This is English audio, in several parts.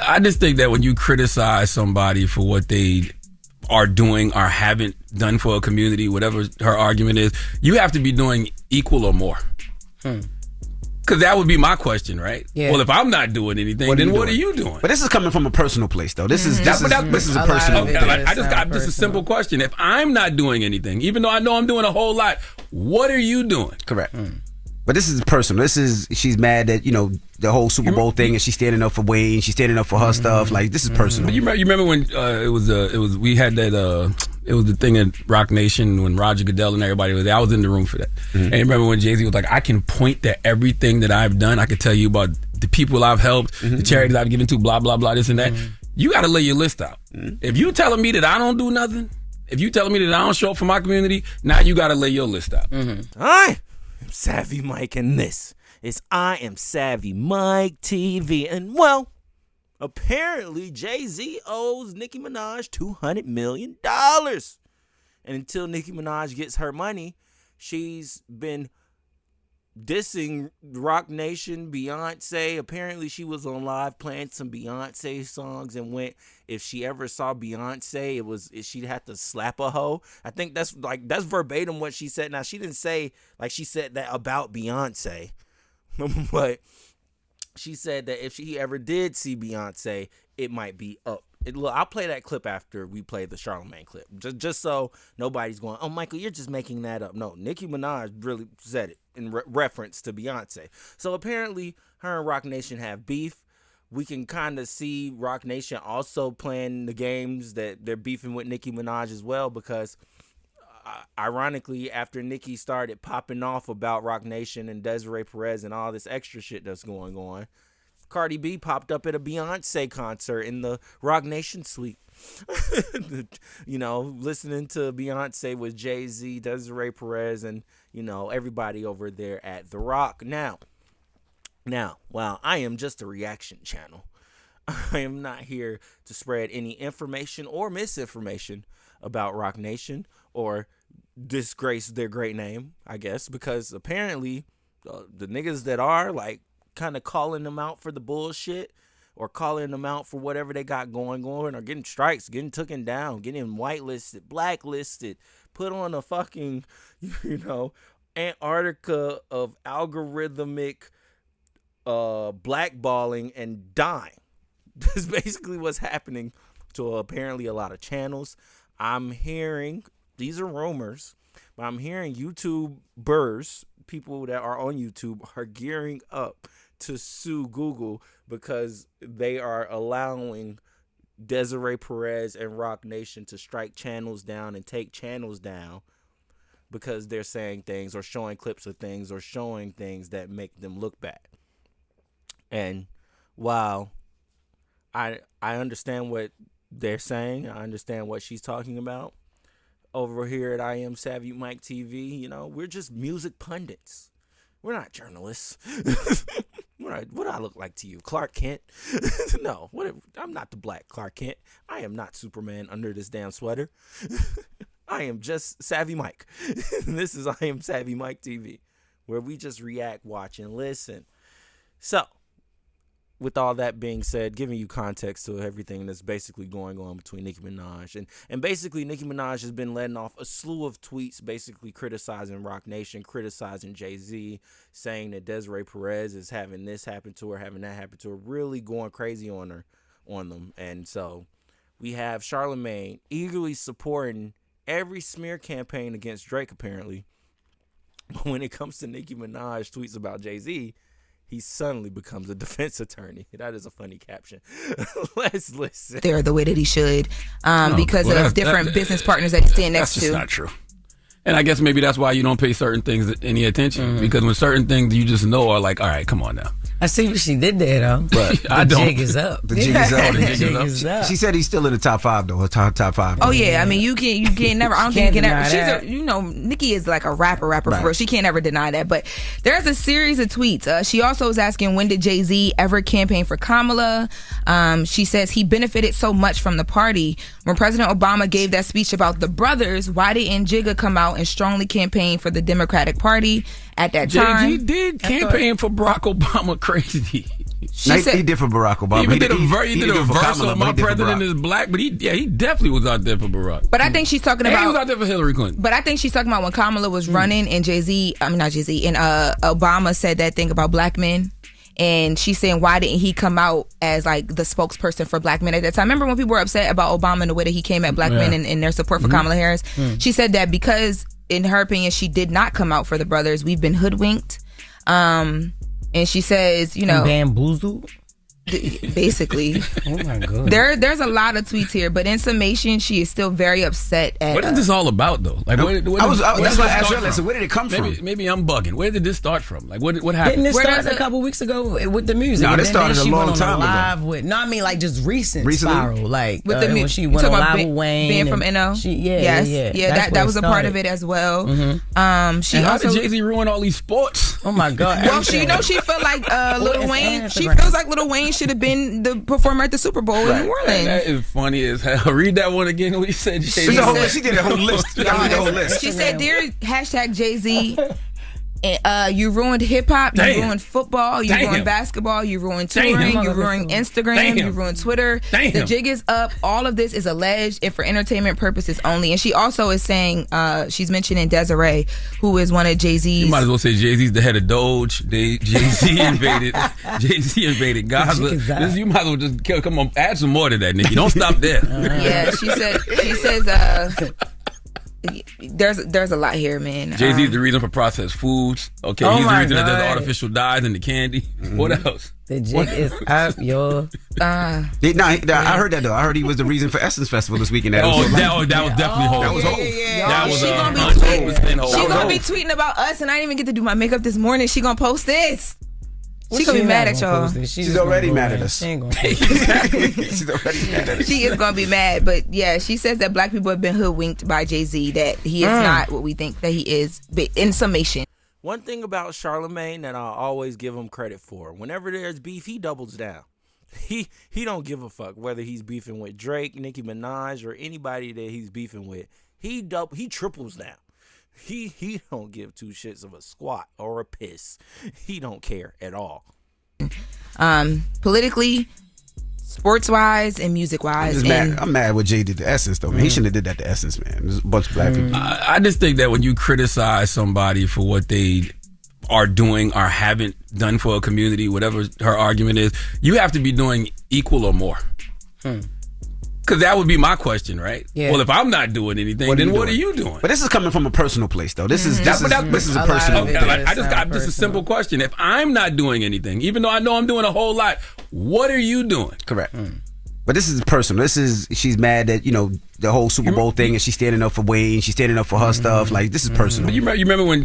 I just think that when you criticize somebody for what they are doing or haven't done for a community, whatever her argument is, you have to be doing equal or more. Because that would be my question, right? Yeah. Well, if I'm not doing anything, then what are you doing? But this is coming from a personal place, though. This is a personal. I just got just a simple question. If I'm not doing anything, even though I know I'm doing a whole lot, what are you doing? Correct. But this is personal. She's mad that, the whole Super Bowl thing, and she's standing up for Wayne, she's standing up for her stuff. Like, this is personal. But you remember when we had that it was the thing at Rock Nation when Roger Goodell and everybody was there. I was in the room for that. And you remember when Jay-Z was like, I can point to everything that I've done. I can tell you about the people I've helped, the charities I've given to, blah, blah, blah, this and that. You got to lay your list out. If you telling me that I don't do nothing, if you telling me that I don't show up for my community, now you got to lay your list out. I'm Savvy Mike, and this is I Am Savvy Mike TV. And, well, apparently Jay-Z owes Nicki Minaj $200 million. And until Nicki Minaj gets her money, she's been dissing Rock Nation, Beyonce. Apparently she was on live playing some Beyonce songs and if she ever saw Beyonce, she'd have to slap a hoe. I think that's verbatim what she said. Now, she didn't say like she said that about Beyonce, but she said that if she ever did see Beyonce, it might be up. Look, I'll play that clip after we play the Charlamagne clip, just so nobody's going, oh, Michael, you're just making that up. No, Nicki Minaj really said it in reference to Beyonce. So apparently her and Rock Nation have beef. We can kind of see Rock Nation also playing the games that they're beefing with Nicki Minaj as well, because ironically, after Nicki started popping off about Rock Nation and Desiree Perez and all this extra shit that's going on, Cardi B popped up at a Beyonce concert in the Rock Nation suite. Listening to Beyonce with Jay-Z, Desiree Perez, and, everybody over there at The Rock. Now, while I am just a reaction channel, I am not here to spread any information or misinformation about Rock Nation or disgrace their great name, I guess, because apparently the niggas that are, like, kind of calling them out for the bullshit or calling them out for whatever they got going on or getting strikes, getting taken down, getting whitelisted, blacklisted, put on a fucking, Antarctica of algorithmic blackballing and dying. That's basically what's happening to apparently a lot of channels. I'm hearing, these are rumors, but I'm hearing YouTubers, people that are on YouTube, are gearing up to sue Google because they are allowing Desiree Perez and Rock Nation to strike channels down and take channels down because they're saying things or showing clips of things or showing things that make them look bad. And while I understand what they're saying, I understand what she's talking about, over here at I Am Savvy Mike TV, we're just music pundits. We're not journalists. What do I look like to you, Clark Kent? No, I'm not the black Clark Kent. I am not Superman under this damn sweater. I am just Savvy Mike. This is I Am Savvy Mike TV, where we just react, watch, and listen. So, with all that being said, giving you context to everything that's basically going on between Nicki Minaj. And basically, Nicki Minaj has been letting off a slew of tweets basically criticizing Rock Nation, criticizing Jay-Z, saying that Desiree Perez is having this happen to her, having that happen to her, really going crazy on them. And so we have Charlamagne eagerly supporting every smear campaign against Drake, apparently. But when it comes to Nicki Minaj tweets about Jay-Z, he suddenly becomes a defense attorney. That is a funny caption. Let's listen. There, the way that he should, because of different business partners that he's standing next to. That's just not true. And I guess maybe that's why you don't pay certain things any attention. Because when certain things you just know are like, all right, come on now. I see what she did there, though. But I don't. The jig is up. The jig is up. The jig is up. She said he's still in the top 5, though. Her top 5. Oh yeah, I mean you can't never. I don't think you can ever. Nicki is like a rapper right. For real. She can't ever deny that. But there's a series of tweets. She also was asking, when did Jay-Z ever campaign for Kamala? She says he benefited so much from the party. When President Obama gave that speech about the brothers, why didn't Jigga come out and strongly campaign for the Democratic Party at that time? Jay-Z did campaign for Barack Obama. Crazy. He did for Barack Obama. He did a verse on my president is black, but he definitely was out there for Barack. But I think she's talking about. He was out there for Hillary Clinton. But I think she's talking about when Kamala was running and not Jay-Z, and Obama said that thing about black men. And she's saying, why didn't he come out as like the spokesperson for black men at that time? Remember when people were upset about Obama and the way that he came at black men and their support for Kamala Harris? She said that because, in her opinion, she did not come out for the brothers. We've been hoodwinked. And she says, bamboozled. Basically. Oh my god. There's a lot of tweets here, but in summation, she is still very upset at. What is this all about, though? Like, that's why I asked her. So where did it come from? Maybe I'm bugging. Where did this start from? Like, what happened? Didn't it start a couple weeks ago with the music? No, this started a long time ago. I mean, like just recently? Spiral, like with the when she went on live with Wayne, being from NO. That was a part of it as well. She how did Jay-Z ruin all these sports? Oh my god. Well, she felt like Lil Wayne. She feels like Lil Wayne should have been the performer at the Super Bowl in New Orleans. That is funny as hell. Read that one again. What you said? She did a whole list. She said, "Dear #Jay-Z, you ruined hip hop, you ruined football, you ruined basketball, you ruined touring, you ruined Instagram, you ruined Twitter. The jig is up. All of this is alleged and for entertainment purposes only." And she also is saying, she's mentioning Desiree, who is one of Jay-Z's. You might as well say Jay-Z's the head of Doge. Jay-Z invaded Gaza. You might as well just come on, add some more to that, Nicki. Don't stop there. Yeah, she says. There's a lot here, man. Jay-Z's the reason for processed foods. Okay, he's the reason that there's artificial dyes in the candy. What else? The jig is up, yo. I heard that though. I heard he was the reason for Essence Festival this weekend. That was definitely Hov. That was Hov. That was She's gonna be tweeting about us, and I didn't even get to do my makeup this morning. She gonna post this. She's gonna be mad at y'all. She's already mad at us. She's already mad at us. She is gonna be mad, but yeah, she says that black people have been hoodwinked by Jay-Z, that he is not what we think that he is. But in summation, one thing about Charlamagne that I always give him credit for: whenever there's beef, he doubles down. He don't give a fuck whether he's beefing with Drake, Nicki Minaj, or anybody that he's beefing with. He triples down. He don't give two shits of a squat or a piss. He don't care at all. Politically, sports wise, and music wise. I'm mad what Jay did to Essence though. Man. He shouldn't have did that to Essence, man. There's a bunch of black people. I just think that when you criticize somebody for what they are doing or haven't done for a community, whatever her argument is, you have to be doing equal or more. Because that would be my question, right? Yeah. Well, if I'm not doing anything, then what are you doing? But this is coming from a personal place, though. This is a personal thing. I just got just a simple question. If I'm not doing anything, even though I know I'm doing a whole lot, what are you doing? Correct. But this is personal. She's mad that, the whole Super Bowl thing, and she's standing up for Wayne, she's standing up for her stuff. Like, this is personal. But you remember when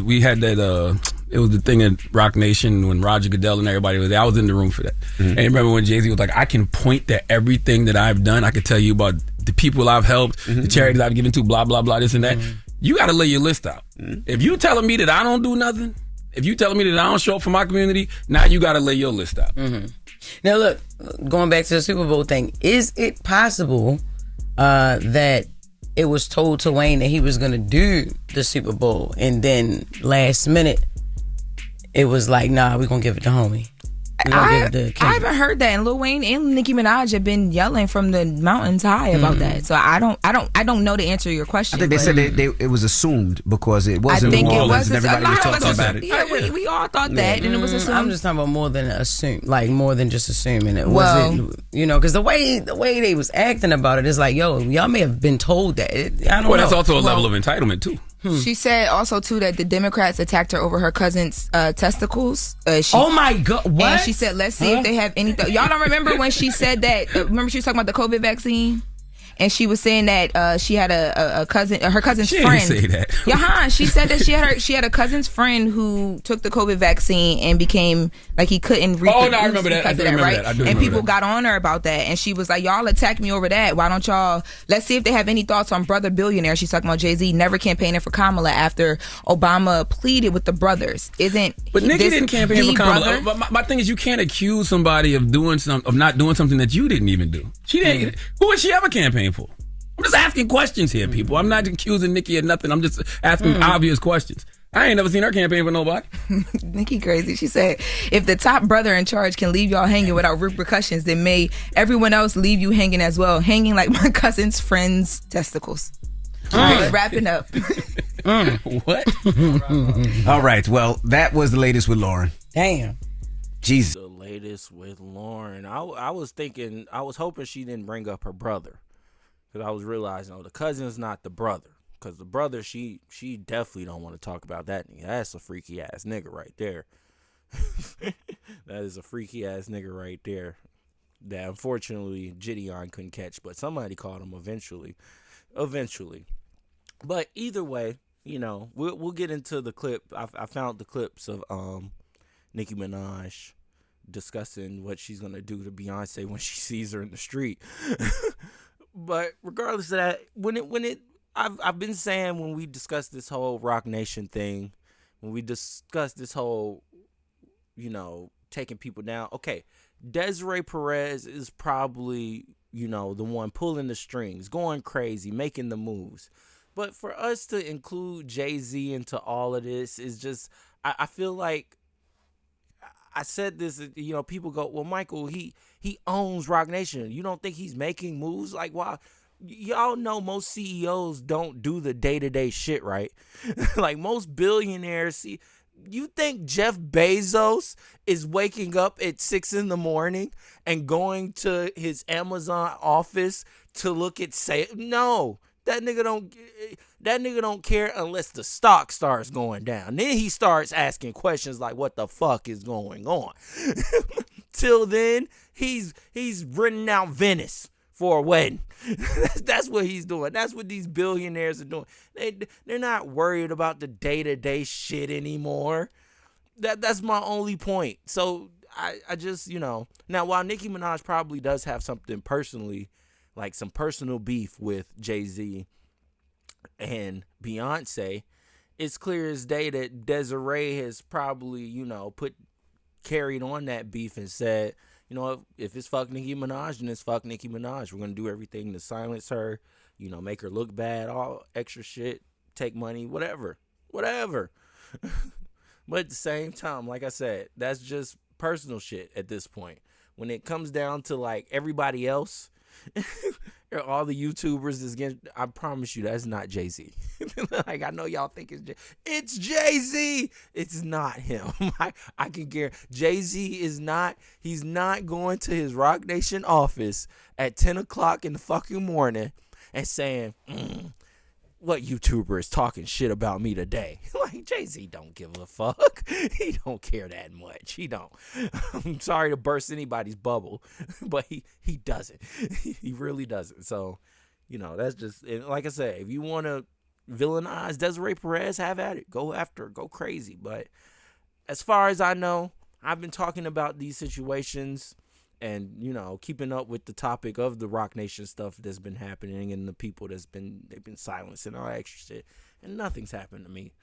we had that it was the thing at Rock Nation when Roger Goodell and everybody was there. I was in the room for that. And you remember when Jay-Z was like, I can point to everything that I've done. I could tell you about the people I've helped, the charities I've given to, blah, blah, blah, this and that. You got to lay your list out. If you telling me that I don't do nothing, if you telling me that I don't show up for my community, now you got to lay your list out. Now look, going back to the Super Bowl thing, is it possible that it was told to Wayne that he was going to do the Super Bowl, and then last minute it was like, nah, we're going to give it to homie? I haven't heard that, and Lil Wayne and Nicki Minaj have been yelling from the mountains high about that. So I don't know the answer to your question. I think they said it was assumed because it wasn't. I think New Orleans it was. And everybody was talking about it. Yeah, we all thought that, and it was assumed. I'm just talking about more than more than just assuming it. Because the way they was acting about it is like, yo, y'all may have been told that. I don't know. That's also a level of entitlement too. She said also too that the Democrats attacked her over her cousin's testicles. Oh my god! What? And she said, "Let's see if they have any." Y'all don't remember when she said that? Remember she was talking about the COVID vaccine, and she was saying that she had a cousin, her cousin's friend. She didn't say that. She said that she had a cousin's friend who took the COVID vaccine and became like he couldn't reproduce. Oh no, I remember that. I do remember that. And people got on her about that, and she was like, "Y'all attacked me over that. Why don't y'all? Let's see if they have any thoughts on Brother Billionaire." She's talking about Jay-Z never campaigning for Kamala after Obama pleaded with the brothers. But Nicki didn't campaign for Kamala. But my thing is, you can't accuse somebody of not doing something that you didn't even do. She didn't. Who would she ever campaign for? I'm just asking questions here, people. I'm not accusing Nicki of nothing. I'm just asking obvious questions. I ain't never seen her campaign for nobody. Nicki crazy. She said, if the top brother in charge can leave y'all hanging without repercussions, then may everyone else leave you hanging as well. Hanging like my cousin's friend's testicles. All right, wrapping up. What? All right. Well, that was the latest with Lauren. Damn. Jesus. The latest with Lauren. I was hoping she didn't bring up her brother. Because I was realizing, the cousin's not the brother. Because the brother, she definitely don't want to talk about that nigga. That's a freaky ass nigga right there. That is a freaky ass nigga right there. That unfortunately Gideon couldn't catch, but somebody caught him eventually. But either way, we'll get into the clip. I found the clips of Nicki Minaj discussing what she's gonna do to Beyonce when she sees her in the street. But regardless of that, I've been saying when we discussed this whole Roc Nation thing, when we discussed this whole, taking people down. Okay, Desiree Perez is probably, the one pulling the strings, going crazy, making the moves. But for us to include Jay-Z into all of this is just, I feel like, I said this, people go, well, Michael, he owns Roc Nation. You don't think he's making moves? Like, why? Y'all know most CEOs don't do the day-to-day shit, right? Like most billionaires, you think Jeff Bezos is waking up at 6 a.m. and going to his Amazon office to look at no. That nigga don't care unless the stock starts going down. Then he starts asking questions like, what the fuck is going on? Till then, he's renting out Venice for a wedding. That's what he's doing. That's what these billionaires are doing. They're not worried about the day-to-day shit anymore. That's my only point. So I just, now while Nicki Minaj probably does have something personally, like some personal beef with Jay-Z and Beyonce, it's clear as day that Desiree has probably, carried on that beef and said, if it's fuck Nicki Minaj, then it's fuck Nicki Minaj. We're going to do everything to silence her, make her look bad, all extra shit, take money, whatever. But at the same time, like I said, that's just personal shit at this point. When it comes down to like everybody else, all the YouTubers is against, I promise you that's not Jay-Z. Like I know y'all think it's Jay-Z. It's not him. I can guarantee Jay-Z is not, he's not going to his Roc Nation office at 10 o'clock in the fucking morning and saying, what YouTuber is talking shit about me today? Like Jay-Z don't give a fuck. He don't care that much. He don't. I'm sorry to burst anybody's bubble, but he doesn't. He really doesn't. So, that's just, and like I said, if you want to villainize Desiree Perez, have at it. Go after her. Go crazy. But as far as I know, I've been talking about these situations and, keeping up with the topic of the Roc Nation stuff that's been happening and the people they've been silenced and all that extra shit. And nothing's happened to me.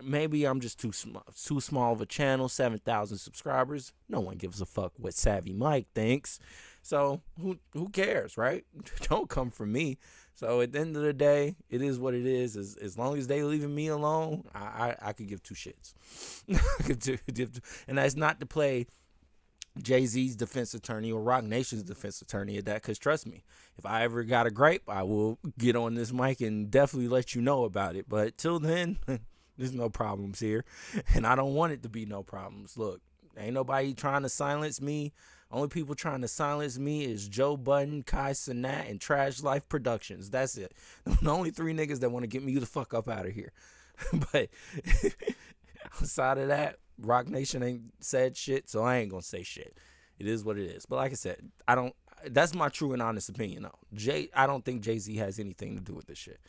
Maybe I'm just too small of a channel, 7,000 subscribers. No one gives a fuck what Savvy Mike thinks. So who cares, right? Don't come for me. So at the end of the day, it is what it is. As long as they leaving me alone, I could give two shits. And that's not to play Jay-Z's defense attorney or Roc Nation's defense attorney at that, because trust me, if I ever got a gripe, I will get on this mic and definitely let you know about it. But till then, there's no problems here, and I don't want it to be no problems. Look, ain't nobody trying to silence me. Only people trying to silence me is Joe Budden, Kai Cenat, and Trash Life Productions. That's it. The only three niggas that want to get me the fuck up out of here. But outside of that, Roc Nation ain't said shit, so I ain't gonna say shit. It is what it is. But like I said, that's my true and honest opinion though. I don't think Jay-Z has anything to do with this shit.